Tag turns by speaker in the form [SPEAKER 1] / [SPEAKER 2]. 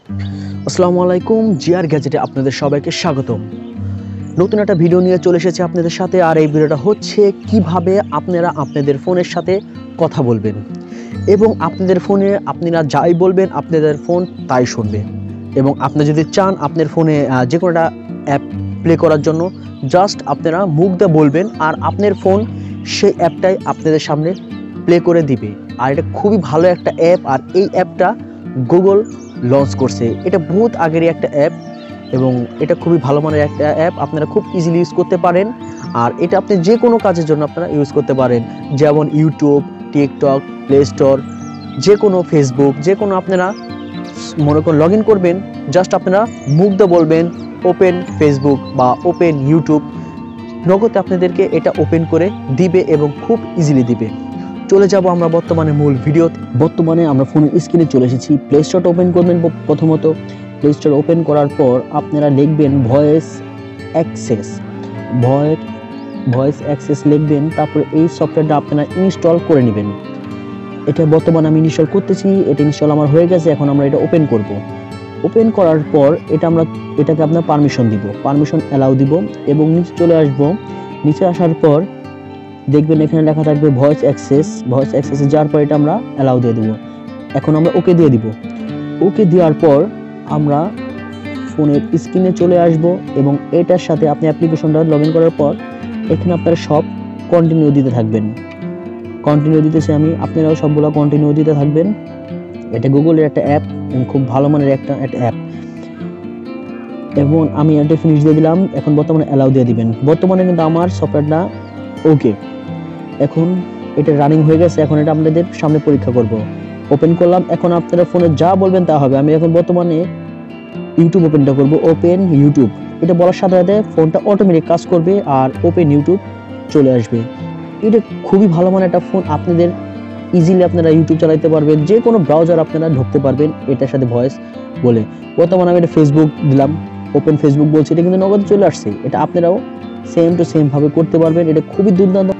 [SPEAKER 1] আসসালামু আলাইকুম, জিআর গ্যাজেটে আপনাদের সবাইকে স্বাগতম। নতুন একটা ভিডিও নিয়ে চলে এসেছি আপনাদের সাথে। আর এই ভিডিওটা হচ্ছে কিভাবে আপনারা আপনাদের ফোনের সাথে কথা বলবেন এবং আপনাদের ফোনে আপনারা যাই বলবেন আপনাদের ফোন তাই শুনবে। এবং আপনি যদি চান আপনার ফোনে যে কোনো একটা অ্যাপ প্লে করার জন্য জাস্ট আপনারা মুখ দিয়ে বলবেন আর আপনার ফোন সেই অ্যাপটাই আপনাদের সামনে প্লে করে দিবে। আর এটা খুবই ভালো একটা অ্যাপ। আর এই অ্যাপটা গুগল লঞ্চ করছে। এটা বহুত আগেরই একটা অ্যাপ এবং এটা খুবই ভালো মানের একটা অ্যাপ, আপনারা খুব ইজিলি ইউজ করতে পারেন। আর এটা আপনি যে কোনো কাজের জন্য আপনারা ইউজ করতে পারেন, যেমন ইউটিউব, টিকটক, প্লে স্টোর, যে কোনো ফেসবুক, যে কোনো আপনারা মনে করুন লগ ইন করবেন, জাস্ট আপনারা মুখ দিয়ে বলবেন ওপেন ফেসবুক বা ওপেন ইউটিউব, নগদে আপনাদেরকে এটা ওপেন করে দিবে এবং খুব ইজিলি দিবে। চলে যাব আমরা বর্তমানে মূল ভিডিও। বর্তমানে আমরা ফোনের স্ক্রিনে চলে এসেছি। প্লে স্টোরটা ওপেন করবেন। প্রথমত প্লে স্টোর ওপেন করার পর আপনারা লিখবেন ভয়েস অ্যাক্সেস লিখবেন। তারপরে এই সফটওয়্যারটা আপনারা ইনস্টল করে নেবেন। এটা বর্তমানে আমি ইনস্টল করতেছি। এটা ইনস্টল আমার হয়ে গেছে। এখন আমরা এটা ওপেন করব। ওপেন করার পর এটাকে আপনার পারমিশন দিব, পারমিশন অ্যালাউ দিব এবং নিচে চলে আসব। নিচে আসার পর দেখবেন এখানে লেখা থাকবে ভয়েস অ্যাক্সেসে যাওয়ার পর এটা আমরা অ্যালাউ দিয়ে দেবো। এখন আমরা ওকে দিয়ে দিব। ওকে দেওয়ার পর আমরা ফোনের স্ক্রিনে চলে আসব এবং এটার সাথে আপনি অ্যাপ্লিকেশনটা লগ ইন করার পর এখানে আপনারা সব কন্টিনিউ দিতে থাকবেন। কন্টিনিউ দিতেছি আমি, আপনারাও সবগুলো কন্টিনিউ দিতে থাকবেন। এটা গুগলের একটা অ্যাপ, খুব ভালো মানের একটা অ্যাপ। এবং আমি এটা ফিনিশ দিয়ে দিলাম। এখন বর্তমানে অ্যালাউ দিয়ে দিবেন। বর্তমানে কিন্তু আমার সফটওয়্যারটা ওকে, এখন এটা রানিং হয়ে গেছে। এখন এটা আপনাদের সামনে পরীক্ষা করব। ওপেন করলাম। এখন আপনারা ফোনে যা বলবেন তা হবে। আমি এখন বর্তমানে ইউটিউব ওপেনটা করব, ওপেন ইউটিউব। এটা বলার সাথে সাথে ফোনটা অটোমেটিক কাজ করবে আর ওপেন ইউটিউব চলে আসবে। এটা খুবই ভালো মানের একটা ফোন। আপনাদের ইজিলি আপনারা ইউটিউব চালাতে পারবেন, যে কোনো ব্রাউজার আপনারা ঢুকতে পারবেন এটার সাথে ভয়েস বলে। বর্তমানে আমি এটা ফেসবুক দিলাম, ওপেন ফেসবুক বলছি, এটা কিন্তু নগদ চলে আসছে। এটা আপনারাও সেম টু সেম ভাবে করতে পারবেন। এটা খুবই দুর্দান্ত।